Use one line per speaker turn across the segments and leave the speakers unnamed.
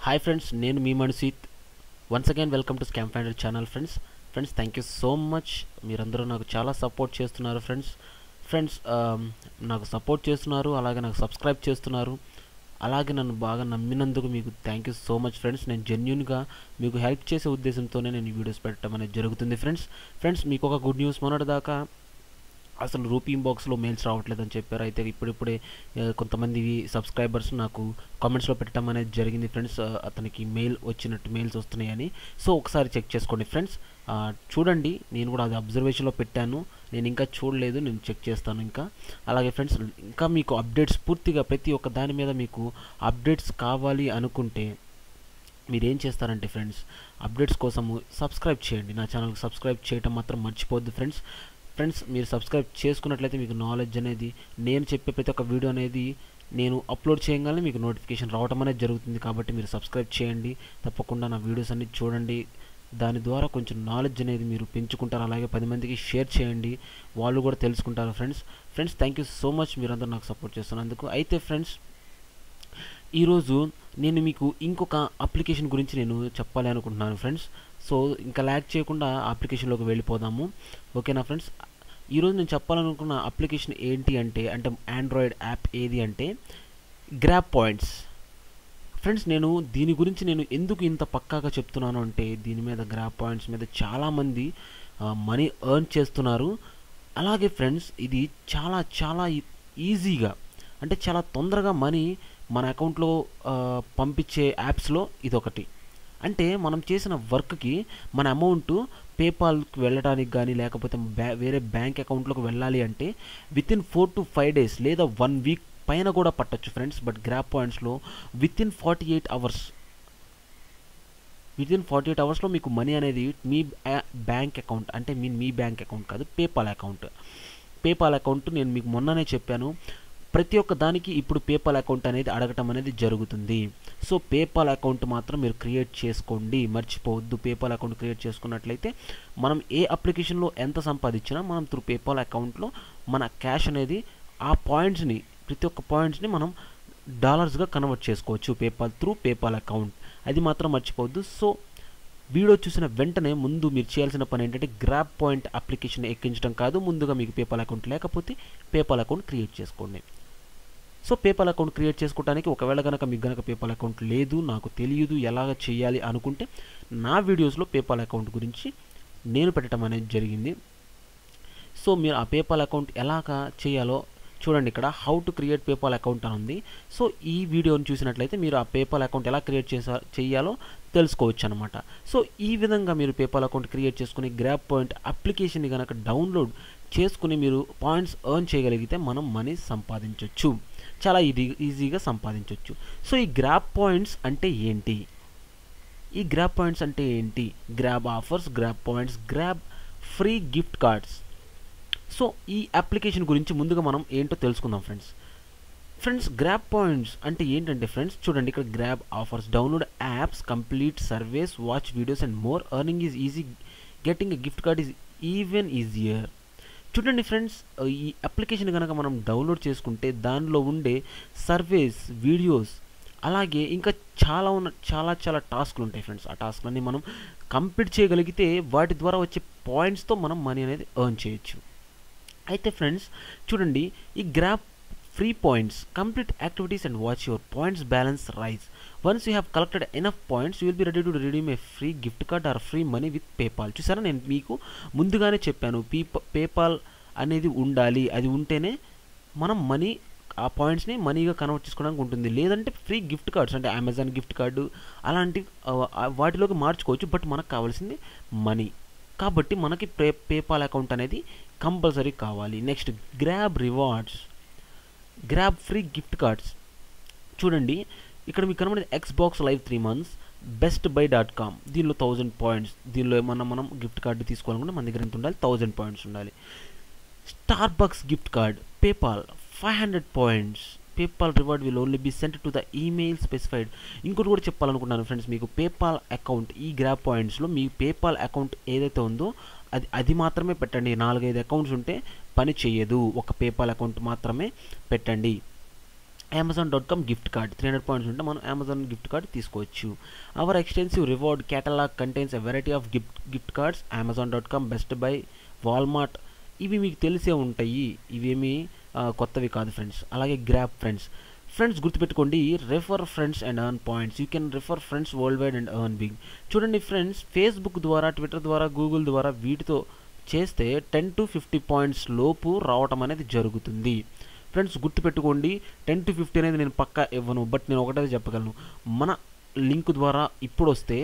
Hi friends, నేను మీ Manasit. Once again welcome to scam finder channel. Friends thank you so much. మీరందరూ నాకు చాలా సపోర్ట్ చేస్తున్నారు ఫ్రెండ్స్. నాకు సపోర్ట్ చేస్తున్నారు, అలాగే నాకు సబ్స్క్రైబ్ చేస్తున్నారు, అలాగే నన్ను బాగా నమ్మినందుకు మీకు thank you so much friends. నేను జెన్యూన్గా మీకు హెల్ప్ చేసే ఉద్దేశంతోనే నేను ఈ వీడియోస్ పెట్టడం అనేది జరుగుతుంది ఫ్రెండ్స్. మీకు ఒక గుడ్ న్యూస్. మొన్నటిదాకా అసలు రూపీ బాక్స్లో మెయిల్స్ రావట్లేదని చెప్పారు. అయితే ఇప్పుడిప్పుడే కొంతమంది సబ్స్క్రైబర్స్ నాకు కామెంట్స్లో పెట్టడం అనేది జరిగింది ఫ్రెండ్స్. అతనికి మెయిల్స్ వస్తున్నాయని. సో ఒకసారి చెక్ చేసుకోండి ఫ్రెండ్స్. చూడండి, నేను కూడా అది అబ్జర్వేషన్లో పెట్టాను. నేను ఇంకా చూడలేదు, నేను చెక్ చేస్తాను ఇంకా. అలాగే ఫ్రెండ్స్, ఇంకా మీకు అప్డేట్స్ పూర్తిగా ప్రతి ఒక్క దాని మీద మీకు అప్డేట్స్ కావాలి అనుకుంటే మీరేం చేస్తారంటే ఫ్రెండ్స్, అప్డేట్స్ కోసము సబ్స్క్రైబ్ చేయండి. నా ఛానల్కి సబ్స్క్రైబ్ చేయడం మాత్రం మర్చిపోద్దు ఫ్రెండ్స్. మీరు సబ్స్క్రైబ్ చేసుకున్నట్లయితే మీకు నాలెడ్జ్ అనేది, నేను చెప్పే ప్రతి ఒక్క వీడియో అనేది నేను అప్లోడ్ చేయగానే మీకు నోటిఫికేషన్ రావడం అనేది జరుగుతుంది. కాబట్టి మీరు సబ్స్క్రైబ్ చేయండి, తప్పకుండా నా వీడియోస్ అన్ని చూడండి. దాని ద్వారా కొంచెం నాలెడ్జ్ అనేది మీరు పెంచుకుంటారు. అలాగే 10 మందికి షేర్ చేయండి, వాళ్ళు కూడా తెలుసుకుంటారు friends. Thank you so much, మీరందరూ నాకు సపోర్ట్ చేస్తున్నందుకు. అయితే ఫ్రెండ్స్, ఈరోజు నేను మీకు ఇంకొక అప్లికేషన్ గురించి నేను చెప్పాలి అనుకుంటున్నాను ఫ్రెండ్స్. సో ఇంకా ల్యాగ్ చేయకుండా అప్లికేషన్లోకి వెళ్ళిపోదాము, ఓకేనా ఫ్రెండ్స్. ఈరోజు నేను చెప్పాలనుకున్న అప్లికేషన్ ఏంటి అంటే ఆండ్రాయిడ్ యాప్ ఏది అంటే గ్రాబ్ పాయింట్స్ ఫ్రెండ్స్. దీని గురించి నేను ఎందుకు ఇంత పక్కాగా చెప్తున్నాను అంటే, దీని మీద గ్రాబ్ పాయింట్స్ మీద చాలామంది మనీ ఎర్న్ చేస్తున్నారు. అలాగే ఫ్రెండ్స్, ఇది చాలా చాలా ఈజీగా, అంటే చాలా తొందరగా మనీ మన అకౌంట్లో పంపించే యాప్స్లో ఇదొకటి. అంటే మనం చేసిన వర్క్కి మన అమౌంట్ పేపాల్కి వెళ్ళడానికి కానీ, లేకపోతే వేరే బ్యాంక్ అకౌంట్లోకి వెళ్ళాలి అంటే వితిన్ 4 to 5 days లేదా 1 week పైన కూడా పట్టచ్చు ఫ్రెండ్స్. బట్ గ్రాబ్ పాయింట్స్లో వితిన్ 48 అవర్స్లో మీకు మనీ అనేది మీ బ్యాంక్ అకౌంట్, అంటే మీ బ్యాంక్ అకౌంట్ కాదు, పేపాల్ అకౌంట్ నేను మీకు మొన్ననే చెప్పాను. ప్రతి ఒక్క దానికి ఇప్పుడు పేపాల్ అకౌంట్ అనేది అడగటం అనేది జరుగుతుంది. సో పేపాల్ అకౌంట్ మాత్రం మీరు క్రియేట్ చేసుకోండి, మర్చిపోవద్దు. పేపాల్ అకౌంట్ క్రియేట్ చేసుకున్నట్లయితే మనం ఏ అప్లికేషన్లో ఎంత సంపాదించినా మనం త్రూ పేపాల్ అకౌంట్లో మన క్యాష్ అనేది, ఆ పాయింట్స్ని, ప్రతి ఒక్క పాయింట్స్ని మనం డాలర్స్గా కన్వర్ట్ చేసుకోవచ్చు పేపాల్ అకౌంట్. అది మాత్రం మర్చిపోవద్దు. సో వీడియో చూసిన వెంటనే ముందు మీరు చేయాల్సిన పని ఏంటంటే, గ్రాబ్ పాయింట్ అప్లికేషన్ ఎక్కించడం కాదు, ముందుగా మీకు పేపాల్ అకౌంట్ లేకపోతే పేపాల్ అకౌంట్ క్రియేట్ చేసుకోండి. సో పేపాల్ అకౌంట్ క్రియేట్ చేసుకోవడానికి ఒకవేళ మీకు కనుక పేపాల్ అకౌంట్ లేదు, నాకు తెలియదు ఎలాగ చేయాలి అనుకుంటే, నా వీడియోస్లో పేపాల్ అకౌంట్ గురించి నేను పెట్టడం అనేది జరిగింది. సో మీరు ఆ పేపాల్ అకౌంట్ ఎలాగ చేయాలో చూడండి. ఇక్కడ how to create PayPal account అని ఉంది. సో ఈ వీడియోని చూసినట్లయితే మీరు ఆ పేపాల్ అకౌంట్ ఎలా క్రియేట్ చేయాలో తెలుసుకోవచ్చు అనమాట. సో ఈ విధంగా మీరు పేపాల్ అకౌంట్ క్రియేట్ చేసుకుని గ్రాబ్ పాయింట్ అప్లికేషన్ని కనుక డౌన్లోడ్ చేసుకుని మీరు పాయింట్స్ ఎర్న్ చేయగలిగితే మనం మనీ సంపాదించవచ్చు, చాలా ఈజీగా సంపాదించవచ్చు. సో ఈ గ్రాబ్ పాయింట్స్ అంటే ఏంటి? Grab offers, grab points, grab free gift cards. So ఈ అప్లికేషన్ గురించి ముందుగా మనం ఏంటో తెలుసుకుందాం ఫ్రెండ్స్. గ్రాబ్ పాయింట్స్ అంటే ఏంటంటే ఫ్రెండ్స్, చూడండి ఇక్కడ grab offers, download apps, complete surveys, watch videos and more, earning is easy, getting a gift card is even easier. చూడండి ఫ్రెండ్స్, ఈ అప్లికేషన్ కనుక మనం డౌన్లోడ్ చేసుకుంటే దానిలో ఉండే సర్వేస్, వీడియోస్, అలాగే ఇంకా చాలా టాస్క్లు ఉంటాయి ఫ్రెండ్స్. ఆ టాస్క్లన్నీ మనం కంప్లీట్ చేయగలిగితే వాటి ద్వారా వచ్చే పాయింట్స్తో మనం మనీ అనేది ఎర్న్ చేయొచ్చు. అయితే ఫ్రెండ్స్ చూడండి, ఈ grab free points, complete activities and watch your points balance rise. Once you have collected enough points you will be ready to redeem a free gift card or free money with PayPal. చూసారా, నేను మీకు ముందుగానే చెప్పాను PayPal అనేది ఉండాలి. అది ఉంటేనే మనం ఆ పాయింట్స్ని మనీగా కన్వర్ట్ చేసుకోవడానికి ఉంటుంది. లేదంటే ఫ్రీ గిఫ్ట్ కార్డ్స్ అంటే అమెజాన్ గిఫ్ట్ కార్డు అలాంటి వాటిలోకి మార్చుకోవచ్చు. బట్ మనకు కావాల్సింది మనీ, కాబట్టి మనకి పేపాల్ అకౌంట్ అనేది కంపల్సరీ కావాలి. Next grab rewards, grab free gift cards. చూడండి ఇక్కడ మీకు కనబడేది Xbox Live 3 months, bestbuy.com, దీనిలో 1000 పాయింట్స్. దీనిలో మనం గిఫ్ట్ కార్డు తీసుకోవాలనుకుంటే మన దగ్గర ఎంత ఉండాలి? 1000 పాయింట్స్ ఉండాలి. Starbucks gift card, PayPal 500 points. PayPal reward will only be sent to the email specified. ఇంకోటి కూడా చెప్పాలనుకుంటున్నాను ఫ్రెండ్స్, మీకు పేపాల్ అకౌంట్, ఈ గ్రాబ్ పాయింట్స్లో మీ పేపాల్ అకౌంట్ ఏదైతే ఉందో అది మాత్రమే పెట్టండి. 4-5 అకౌంట్స్ ఉంటే పని చేయదు, ఒక పేపాల్ అకౌంట్ మాత్రమే పెట్టండి. Amazon.com gift card 300 points ఉంటే మనం Amazon gift card తీసుకోవచ్చు. Our extensive reward catalog contains a variety of gift cards. Amazon.com, Best Buy, Walmart ఇవి మీకు తెలిసే ఉంటాయి, ఇవేమి కొత్తవి కాదు ఫ్రెండ్స్. అలాగే గ్రాబ్ ఫ్రెండ్స్ గుర్తుపెట్టుకోండి, refer friends and earn points. You can refer friends worldwide and earn big. చూడండి ఫ్రెండ్స్, ఫేస్బుక్ ద్వారా, ట్విట్టర్ ద్వారా, గూగుల్ ద్వారా వీటితో చేస్తే 10 to 50 పాయింట్స్ లోపు రావటం అనేది జరుగుతుంది. ఫ్రెండ్స్ గుర్తుపెట్టుకోండి, 10 to 50 అనేది నేను పక్కా ఇవ్వను, బట్ నేను ఒకటే చెప్పగలను, మన లింక్ ద్వారా ఇప్పుడు వస్తే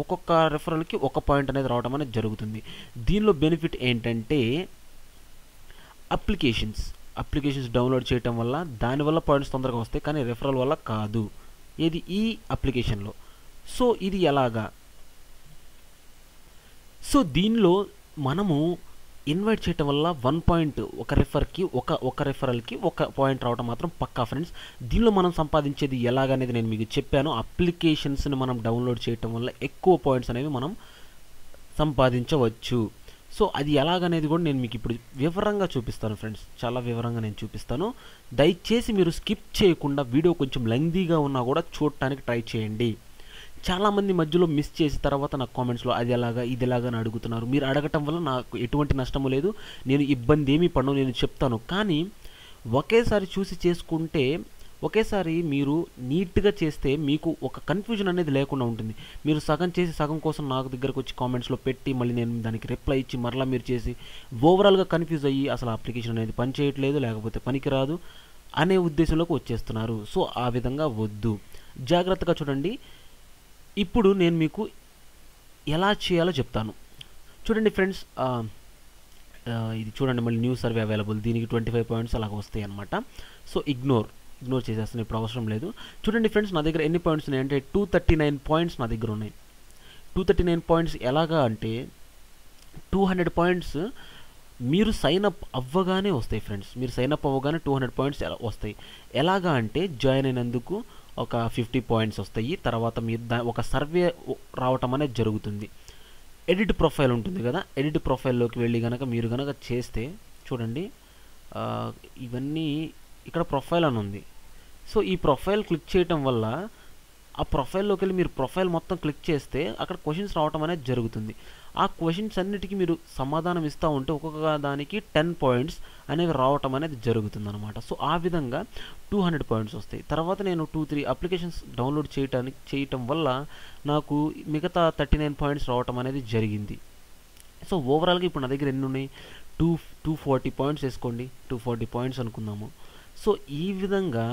ఒక్కొక్క రెఫరల్కి 1 పాయింట్ అనేది రావడం అనేది జరుగుతుంది. దీనిలో బెనిఫిట్ ఏంటంటే అప్లికేషన్స్ డౌన్లోడ్ చేయటం వల్ల దానివల్ల పాయింట్స్ తొందరగా వస్తాయి, కానీ రెఫరల్ వల్ల కాదు. ఇది ఈ అప్లికేషన్లో. సో ఇది ఎలాగా? సో దీనిలో మనము ఇన్వైట్ చేయటం వల్ల 1 పాయింట్ ఒక రెఫరల్కి 1 పాయింట్ రావడం మాత్రం పక్కా ఫ్రెండ్స్. దీనిలో మనం సంపాదించేది ఎలాగనేది నేను మీకు చెప్పాను. అప్లికేషన్స్ని మనం డౌన్లోడ్ చేయటం వల్ల ఎక్కువ పాయింట్స్ అనేవి మనం సంపాదించవచ్చు. సో అది ఎలాగనేది కూడా నేను మీకు ఇప్పుడు వివరంగా చూపిస్తాను ఫ్రెండ్స్, చాలా వివరంగా నేను చూపిస్తాను. దయచేసి మీరు స్కిప్ చేయకుండా, వీడియో కొంచెం లెంగ్తీగా ఉన్నా కూడా చూడటానికి ట్రై చేయండి. చాలామంది మధ్యలో మిస్ చేసిన తర్వాత నాకు కామెంట్స్లో అది ఎలాగా ఇది ఎలాగా అని అడుగుతున్నారు. మీరు అడగటం వల్ల నాకు ఎటువంటి నష్టము లేదు, నేను ఇబ్బంది ఏమీ పడను, నేను చెప్తాను. కానీ ఒకేసారి చూసి చేసుకుంటే, ఒకేసారి మీరు నీట్గా చేస్తే మీకు ఒక కన్ఫ్యూజన్ అనేది లేకుండా ఉంటుంది. మీరు సగం చేసి సగం కోసం నాకు దగ్గరకు వచ్చి కామెంట్స్లో పెట్టి మళ్ళీ నేను దానికి రిప్లై ఇచ్చి మరలా మీరు చేసి ఓవరాల్గా కన్ఫ్యూజ్ అయ్యి అసలు అప్లికేషన్ అనేది పని చేయట్లేదు, లేకపోతే పనికిరాదు అనే ఉద్దేశంలోకి వచ్చేస్తున్నారు. సో ఆ విధంగా వద్దు, జాగ్రత్తగా చూడండి. ఇప్పుడు నేను మీకు ఎలా చేయాలో చెప్తాను. చూడండి ఫ్రెండ్స్, ఇది చూడండి, మళ్ళీ న్యూ సర్వే అవైలబుల్, దీనికి 25 పాయింట్స్ అలాగ వస్తాయి అన్నమాట. సో ఇగ్నోర్ చేసేస్తాను, ఇప్పుడు అవసరం లేదు. చూడండి ఫ్రెండ్స్, నా దగ్గర ఎన్ని పాయింట్స్ ఉన్నాయి అంటే 239 పాయింట్స్ నా దగ్గర ఉన్నాయి. 239 పాయింట్స్ ఎలాగా అంటే 200 పాయింట్స్ మీరు సైన్ అప్ అవ్వగానే వస్తాయి ఫ్రెండ్స్. మీరు సైన్ అప్ అవ్వగానే 200 పాయింట్స్ వస్తాయి. ఎలాగా అంటే జాయిన్ అయినందుకు ఒక 50 పాయింట్స్ వస్తాయి. తర్వాత మీరు ఒక సర్వే రావటం అనేది జరుగుతుంది. ఎడిట్ ప్రొఫైల్ ఉంటుంది కదా, ఎడిట్ ప్రొఫైల్లోకి వెళ్ళి కనుక మీరు కనుక చేస్తే చూడండి, ఇవన్నీ ఇక్కడ ప్రొఫైల్ అని ఉంది. సో ఈ ప్రొఫైల్ క్లిక్ చేయటం వల్ల ఆ ప్రొఫైల్లోకి వెళ్ళి మీరు ప్రొఫైల్ మొత్తం క్లిక్ చేస్తే అక్కడ క్వశ్చన్స్ రావటం అనేది జరుగుతుంది. ఆ క్వశ్చన్స్ అన్నిటికీ మీరు సమాధానం ఇస్తూ ఉంటే ఒక్కొక్క దానికి 10 పాయింట్స్ అనేవి రావటం అనేది జరుగుతుంది అనమాట. సో ఆ విధంగా 200 పాయింట్స్ వస్తాయి. తర్వాత నేను 2-3 అప్లికేషన్స్ డౌన్లోడ్ చేయటం వల్ల నాకు మిగతా 39 పాయింట్స్ రావటం అనేది జరిగింది. సో ఓవరాల్గా ఇప్పుడు నా దగ్గర ఎన్ని ఉన్నాయి, 240 పాయింట్స్ వేసుకోండి, 240 పాయింట్స్ అనుకుందాము. సో ఈ విధంగా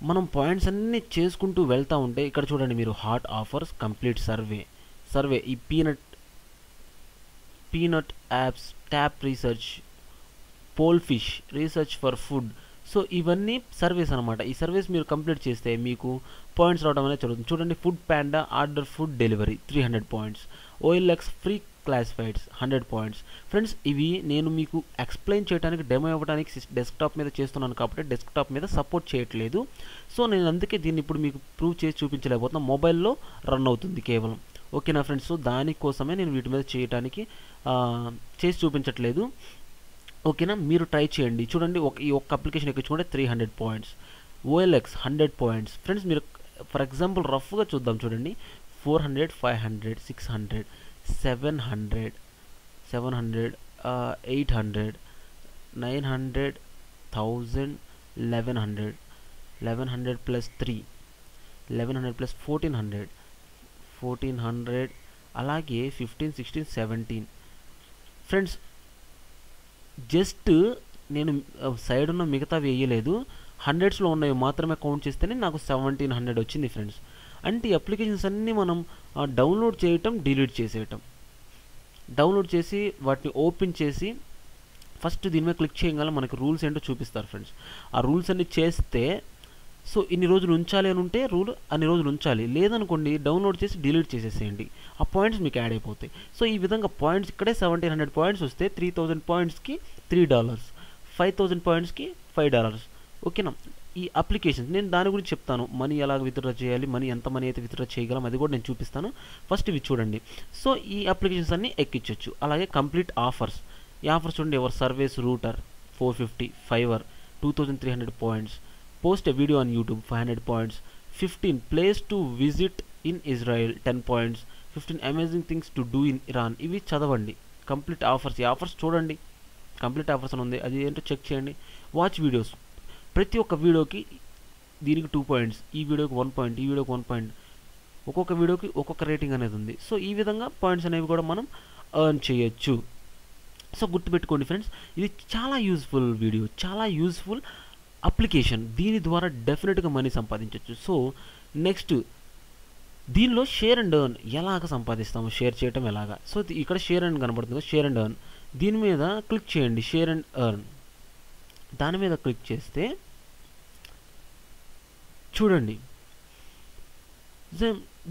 మనం పాయింట్స్ అన్నీ చేసుకుంటూ వెళ్తూ ఉంటే ఇక్కడ చూడండి, మీరు హాట్ ఆఫర్స్, కంప్లీట్ సర్వే ఈ peanut apps, tap research, Pollfish research for food. So ఇవన్నీ సర్వీస్ అనమాట. ఈ సర్వీస్ మీరు కంప్లీట్ చేస్తే మీకు పాయింట్స్ రావడం అనేది జరుగుతుంది. చూడండి, food panda order food delivery 300 points, OLX free classifieds 100 points. Friends ఇవి నేను మీకు ఎక్స్ప్లెయిన్ చేయడానికి, డెమో ఇవ్వడానికి డెస్క్టాప్ మీద చేస్తున్నాను కాబట్టి డెస్క్టాప్ మీద సపోర్ట్ చేయట్లేదు. సో నేను అందుకే దీన్ని ఇప్పుడు మీకు ప్రూవ్ చేసి చూపించలేకపోతున్నా, మొబైల్లో రన్ అవుతుంది కేవలం. ఓకేనా ఫ్రెండ్స్? సో దానికోసమే నేను వీటి మీద చేయడానికి చేసి చూపించట్లేదు. ఓకేనా, మీరు ట్రై చేయండి. చూడండి, ఈ ఒక్క అప్లికేషన్ ఎక్కించుకుంటే 300 పాయింట్స్, OLX 100 పాయింట్స్. ఫ్రెండ్స్ మీరు ఫర్ ఎగ్జాంపుల్ రఫ్గా చూద్దాం. చూడండి, 400, 500, 600, 700, 800, 900, 1000, 1100 plus 3, 1100 plus 1400, అలాగే 15, 16, 17. ఫ్రెండ్స్ జస్ట్ నేను సైడ్ ఉన్న మిగతా వేయలేదు, 100స్లో ఉన్నవి మాత్రమే కౌంట్ చేస్తేనే నాకు 1700 వచ్చింది ఫ్రెండ్స్. అంటే ఈ అప్లికేషన్స్ అన్నీ మనం డౌన్లోడ్ చేయటం, డిలీట్ చేసేయటం, డౌన్లోడ్ చేసి వాటిని ఓపెన్ చేసి ఫస్ట్ దీని మీద క్లిక్ చేయగల మనకి రూల్స్ ఏంటో చూపిస్తారు ఫ్రెండ్స్. ఆ రూల్స్ అన్ని చేస్తే, సో ఇన్ని రోజులు ఉంచాలి అని ఉంటే రూల్ అన్ని రోజులు ఉంచాలి, లేదనుకోండి డౌన్లోడ్ చేసి డిలీట్ చేసేసేయండి, ఆ పాయింట్స్ మీకు యాడ్ అయిపోతాయి. సో ఈ విధంగా పాయింట్స్ ఇక్కడే 1700 పాయింట్స్ వస్తే 3000 పాయింట్స్కి $3, 5000 పాయింట్స్కి $5. ఓకేనా, ఈ అప్లికేషన్స్ నేను దాని గురించి చెప్తాను. మనీ ఎలా విత్డ్రా చేయాలి, ఎంత మనీ అయితే విత్డ్రా చేయగలం అది కూడా నేను చూపిస్తాను. ఫస్ట్ ఇవి చూడండి. సో ఈ అప్లికేషన్స్ అన్నీ ఎక్కించవచ్చు. అలాగే కంప్లీట్ ఆఫర్స్, ఈ ఆఫర్స్ చూడండి, ever service router 450, Fiverr 2300 points, post a video on YouTube 500 points, 15 place to visit in Israel 10 points, 15 amazing things to do in Iran. ఇవి చదవండి. కంప్లీట్ ఆఫర్స్, ఈ ఆఫర్స్ చూడండి, complete offers అని ఉంది, అది ఏంటో చెక్ చేయండి. వాచ్ వీడియోస్, ప్రతి ఒక్క వీడియోకి దీనికి 2 పాయింట్స్, ఈ వీడియోకి 1 పాయింట్, ఈ వీడియోకి 1 పాయింట్, ఒక్కొక్క వీడియోకి ఒక్కొక్క రేటింగ్ అనేది ఉంది. సో ఈ విధంగా పాయింట్స్ అనేవి కూడా మనం ఎర్న్ చేయొచ్చు. సో గుర్తుపెట్టుకోండి ఫ్రెండ్స్, ఇది చాలా యూజ్ఫుల్ వీడియో, చాలా యూజ్ఫుల్ అప్లికేషన్. దీని ద్వారా డెఫినెట్గా మనీ సంపాదించవచ్చు. సో నెక్స్ట్ దీనిలో షేర్ అండ్ ఎర్న్ ఎలాగ సంపాదిస్తాము, షేర్ చేయటం ఎలాగా. సో ఇక్కడ షేర్ అండ్ కనబడుతుంది, షేర్ అండ్ ఎర్న్, దీని మీద క్లిక్ చేయండి. షేర్ అండ్ ఎర్న్ దాని మీద క్లిక్ చేస్తే చూడండి,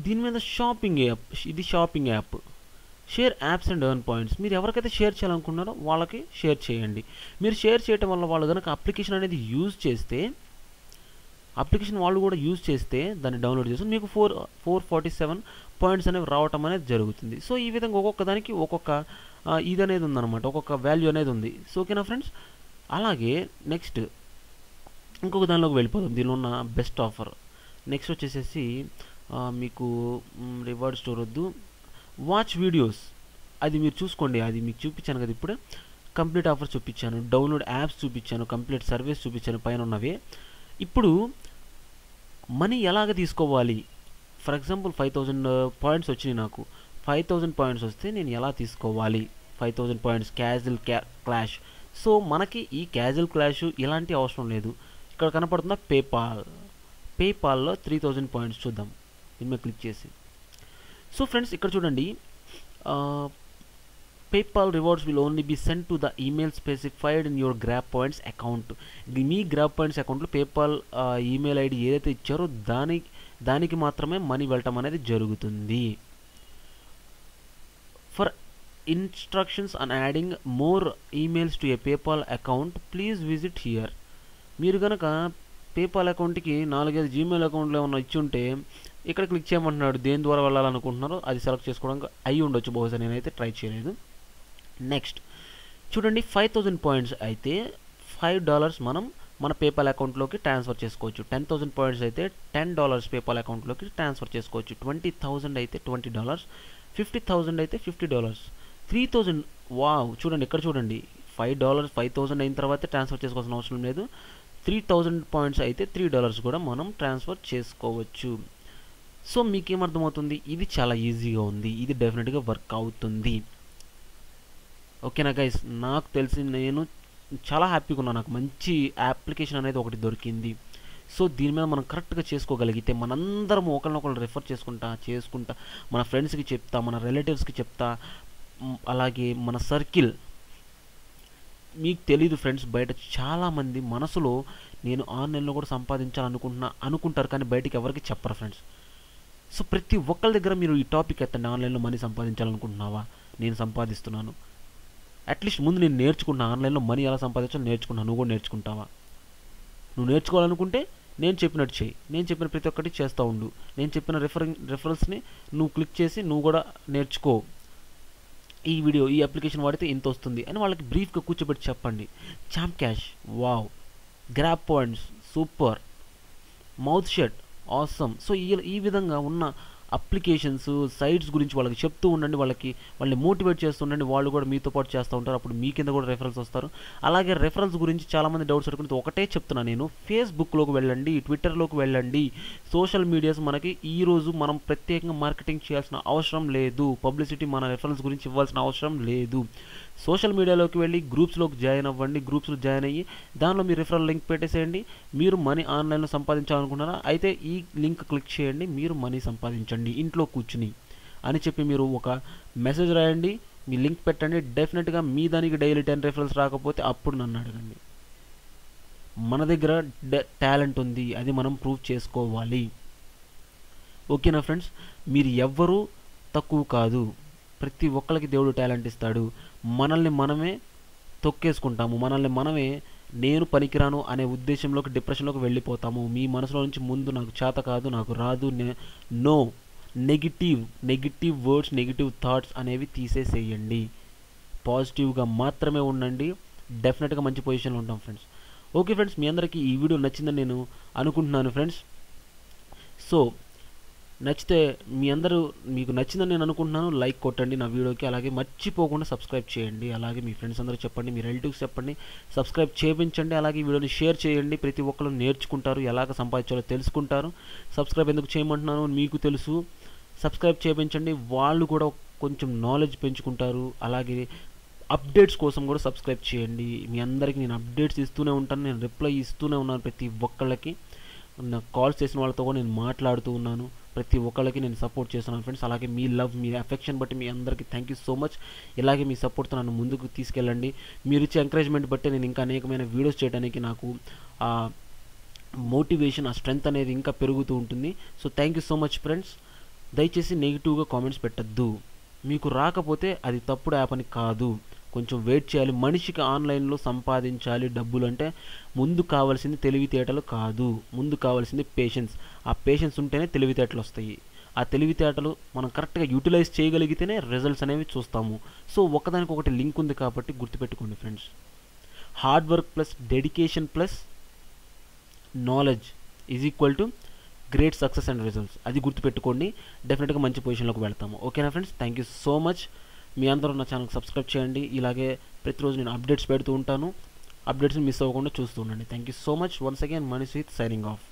దీని మీద షాపింగ్ యాప్, ఇది shopping app. Share apps and earn points. మీరు ఎవరికైతే షేర్ చేయాలనుకున్నారో వాళ్ళకి షేర్ చేయండి. మీరు షేర్ చేయడం వల్ల వాళ్ళు కనుక అప్లికేషన్ అనేది యూజ్ చేస్తే, అప్లికేషన్ వాళ్ళు కూడా యూజ్ చేస్తే దాన్ని డౌన్లోడ్ చేస్తే మీకు 447 పాయింట్స్ అనేవి రావటం అనేది జరుగుతుంది. సో ఈ విధంగా ఒక్కొక్క దానికి ఒక్కొక్క ఇది అనేది ఉందన్నమాట, ఒక్కొక్క వాల్యూ అనేది ఉంది. సో ఓకేనా ఫ్రెండ్స్. అలాగే నెక్స్ట్ ఇంకొక దానిలోకి వెళ్ళిపోదాం, దీనిలో ఉన్న బెస్ట్ ఆఫర్. నెక్స్ట్ వచ్చేసేసి మీకు రివార్డ్ స్టోర్ వద్దు, వాచ్ వీడియోస్, అది మీరు చూసుకోండి. అది మీకు చూపించాను కదా ఇప్పుడే, కంప్లీట్ ఆఫర్ చూపించాను, డౌన్లోడ్ యాప్స్ చూపించాను, కంప్లీట్ సర్వీస్ చూపించాను పైన ఉన్నవి. ఇప్పుడు మనీ ఎలాగ తీసుకోవాలి. ఫర్ ఎగ్జాంపుల్ 5000 పాయింట్స్ వచ్చినాయి నాకు, 5000 పాయింట్స్ వస్తే నేను ఎలా తీసుకోవాలి. 5000 పాయింట్స్ క్యాజువల్ క్లాష్. సో మనకి ఈ క్యాజువల్ క్లాష్ ఇలాంటి అవసరం లేదు. ఇక్కడ కనపడుతున్న పేపాల్లో 3000 పాయింట్స్ చూద్దాం, దీని మీద క్లిక్ చేసి. సో ఫ్రెండ్స్ ఇక్కడ చూడండి, PayPal rewards will only be sent to the email specified in your Grab Points account. Me Grab Points అకౌంట్లో పేపాల్ ఈమెయిల్ ఐడి ఏదైతే ఇచ్చారో దానికి మాత్రమే మనీ వెళ్ళటం అనేది జరుగుతుంది. For instructions on adding more emails to A PayPal account please visit here. మీరు కనుక పేపాల్ అకౌంట్కి 4-5 జీమెయిల్ అకౌంట్లో ఏమన్నా ఇచ్చి ఉంటే ఇక్కడ క్లిక్ చేయమంటున్నాడు. దేని ద్వారా వెళ్ళాలనుకుంటున్నారో అది సెలెక్ట్ చేసుకోవడానికి అయ్యి ఉండొచ్చు, బహుశా నేనైతే ట్రై చేయలేదు. నెక్స్ట్ చూడండి, 5000 పాయింట్స్ అయితే $5 మనం మన పేపాల్ అకౌంట్లోకి ట్రాన్స్ఫర్ చేసుకోవచ్చు. 10,000 పాయింట్స్ అయితే $10 పేపాల్ అకౌంట్లోకి ట్రాన్స్ఫర్ చేసుకోవచ్చు. 20,000 అయితే $20, 50,000 అయితే $50, 3,000. వావ్, చూడండి ఇక్కడ చూడండి, $5 అయిన తర్వాత ట్రాన్స్ఫర్ చేసుకోవాల్సిన అవసరం లేదు. 3,000 పాయింట్స్ అయితే $3 కూడా మనం ట్రాన్స్ఫర్ చేసుకోవచ్చు. సో మీకేమర్థమవుతుంది, ఇది చాలా ఈజీగా ఉంది, ఇది డెఫినెట్గా వర్క్ అవుతుంది. ఓకేనా గైస్, నాకు తెలిసి నేను చాలా హ్యాపీగా ఉన్నాను, నాకు మంచి అప్లికేషన్ అనేది ఒకటి దొరికింది. సో దీని మీద మనం కరెక్ట్గా చేసుకోగలిగితే మనందరం ఒకరినొకరు రెఫర్ చేసుకుంటా మన ఫ్రెండ్స్కి చెప్తా, మన రిలేటివ్స్కి చెప్తా, అలాగే మన సర్కిల్. మీకు తెలీదు ఫ్రెండ్స్, బయట చాలామంది మనసులో నేను ఆన్లైన్లో కూడా అనుకుంటారు, కానీ బయటికి ఎవరికి చెప్పరు ఫ్రెండ్స్. సో ప్రతి ఒక్కరి దగ్గర మీరు ఈ టాపిక్ ఎత్తండి, ఆన్లైన్లో మనీ సంపాదించాలనుకుంటున్నావా, నేను సంపాదిస్తున్నాను, అట్లీస్ట్ ముందు నేను నేర్చుకున్నా, ఆన్లైన్లో మనీ ఎలా సంపాదించాలో నేర్చుకున్నాను, నువ్వు కూడా నేర్చుకుంటావా. నువ్వు నేర్చుకోవాలనుకుంటే నేను చెప్పినట్టు చేయి, నేను చెప్పిన ప్రతి ఒక్కటి చేస్తూ ఉండు, నేను చెప్పిన రెఫరెన్స్ని నువ్వు క్లిక్ చేసి నువ్వు కూడా నేర్చుకో. ఈ అప్లికేషన్ వాడితే ఇంత వస్తుంది అని వాళ్ళకి బ్రీఫ్గా కూర్చోబెట్టి చెప్పండి. Champ cash, wow, grab points, super, mouth shut, awesome. So ఈ విధంగా ఉన్న అప్లికేషన్స్, సైట్స్ గురించి వాళ్ళకి చెప్తూ ఉండండి, వాళ్ళని మోటివేట్ చేస్తూ ఉండండి, వాళ్ళు కూడా మీతో పాటు చేస్తూ ఉంటారు. అప్పుడు మీ కింద కూడా రెఫరల్స్ వస్తారు. అలాగే రెఫరల్స్ గురించి చాలామంది డౌట్స్ అడుగుతుంది, ఒకటే చెప్తున్నాను నేను, ఫేస్బుక్లోకి వెళ్ళండి, ట్విట్టర్లోకి వెళ్ళండి, సోషల్ మీడియాస్ మనకి ఈరోజు మనం ప్రత్యేకంగా మార్కెటింగ్ చేయాల్సిన అవసరం లేదు, పబ్లిసిటీ మన రెఫరల్స్ గురించి ఇవ్వాల్సిన అవసరం లేదు. సోషల్ మీడియాలోకి వెళ్ళి గ్రూప్స్లోకి జాయిన్ అవ్వండి, గ్రూప్స్లో జాయిన్ అయ్యి దానిలో మీరు రిఫరల్ లింక్ పెట్టేసేయండి. మీరు మనీ ఆన్లైన్లో సంపాదించాలనుకుంటున్నారా, అయితే ఈ లింక్ క్లిక్ చేయండి, మీరు మనీ సంపాదించండి ఇంట్లో కూర్చుని అని చెప్పి మీరు ఒక మెసేజ్ రాయండి, మీ లింక్ పెట్టండి. డెఫినెట్గా మీ దానికి డైలీ 10 రెఫరల్స్ రాకపోతే అప్పుడు నన్ను అడగండి. మన దగ్గర టాలెంట్ ఉంది, అది మనం ప్రూవ్ చేసుకోవాలి. ఓకేనా ఫ్రెండ్స్, మీరు ఎవ్వరూ తక్కువ కాదు, ప్రతి ఒక్కరికి దేవుడు టాలెంట్ ఇస్తాడు. మనల్ని మనమే తొక్కేసుకుంటాము, మనల్ని మనమే నేను పనికిరాను అనే ఉద్దేశంలోకి, డిప్రెషన్లోకి వెళ్ళిపోతాము. మీ మనసులో నుంచి ముందు నాకు చేత కాదు, నాకు రాదు, no, negative words, negative thoughts అనేవి తీసేసేయండి. పాజిటివ్గా మాత్రమే ఉండండి, డెఫినెట్గా మంచి పొజిషన్లో ఉంటాం ఫ్రెండ్స్. ఓకే ఫ్రెండ్స్, మీ అందరికీ ఈ వీడియో నచ్చిందని నేను అనుకుంటున్నాను ఫ్రెండ్స్. సో నచ్చితే మీకు నచ్చిందని నేను అనుకుంటున్నాను. లైక్ కొట్టండి నా వీడియోకి, అలాగే మర్చిపోకుండా సబ్స్క్రైబ్ చేయండి. అలాగే మీ ఫ్రెండ్స్ అందరూ చెప్పండి, మీ రిలేటివ్స్ చెప్పండి, సబ్స్క్రైబ్ చేయించండి. అలాగే ఈ వీడియోని షేర్ చేయండి. ప్రతి ఒక్కరు నేర్చుకుంటారు, ఎలాగ సంపాదించాలో తెలుసుకుంటారు. సబ్స్క్రైబ్ ఎందుకు చేయమంటున్నాను మీకు తెలుసు. సబ్స్క్రైబ్ చేయించండి, వాళ్ళు కూడా కొంచెం నాలెడ్జ్ పెంచుకుంటారు. అలాగే అప్డేట్స్ కోసం కూడా సబ్స్క్రైబ్ చేయండి. మీ అందరికీ నేను అప్డేట్స్ ఇస్తూనే ఉంటాను, నేను రిప్లై ఇస్తూనే ఉన్నాను. ప్రతి ఒక్కళ్ళకి నాకు కాల్స్ చేసిన వాళ్ళతో కూడా నేను మాట్లాడుతూ ఉన్నాను. ప్రతి ఒక్కళ్ళకి నేను సపోర్ట్ చేస్తున్నాను ఫ్రెండ్స్. అలాగే మీ లవ్, మీ అఫెక్షన్ బట్టి మీ అందరికీ థ్యాంక్ యూ సో మచ్. ఇలాగే మీ సపోర్ట్తో నన్ను ముందుకు తీసుకెళ్ళండి. మీరు ఇచ్చే ఎంకరేజ్మెంట్ బట్టి నేను ఇంకా అనేకమైన వీడియోస్ చేయడానికి నాకు మోటివేషన్, ఆ స్ట్రెంగ్త్ అనేది ఇంకా పెరుగుతూ ఉంటుంది. So thank you so much friends. దయచేసి నెగిటివ్గా కామెంట్స్ పెట్టద్దు. మీకు రాకపోతే అది తప్పుడు యాప్ అని కాదు, కొంచెం వెయిట్ చేయాలి. మనిషికి ఆన్లైన్లో సంపాదించాలి డబ్బులు అంటే ముందు కావాల్సింది తెలివితేటలు కాదు, ముందు కావాల్సింది పేషెన్స్. ఆ పేషెన్స్ ఉంటేనే తెలివితేటలు వస్తాయి. ఆ తెలివితేటలు మనం కరెక్ట్గా యూటిలైజ్ చేయగలిగితేనే రిజల్ట్స్ అనేవి చూస్తాము. సో ఒకదానికొకటి లింక్ ఉంది కాబట్టి గుర్తుపెట్టుకోండి friends. Hard work plus dedication plus knowledge is equal to great success and results. అది గుర్తుపెట్టుకోండి. డెఫినెట్గా మంచి పొజిషన్లోకి వెళ్తాము. ఓకేనా friends, thank you so much. మీ అందరూ నా ఛానల్కి సబ్స్క్రైబ్ చేయండి. ఇలాగే ప్రతిరోజు నేను అప్డేట్స్ పెడుతూ ఉంటాను. అప్డేట్స్ని మిస్ అవ్వకుండా చూస్తూ ఉండండి. Thank you so much. Once again Manish with signing off.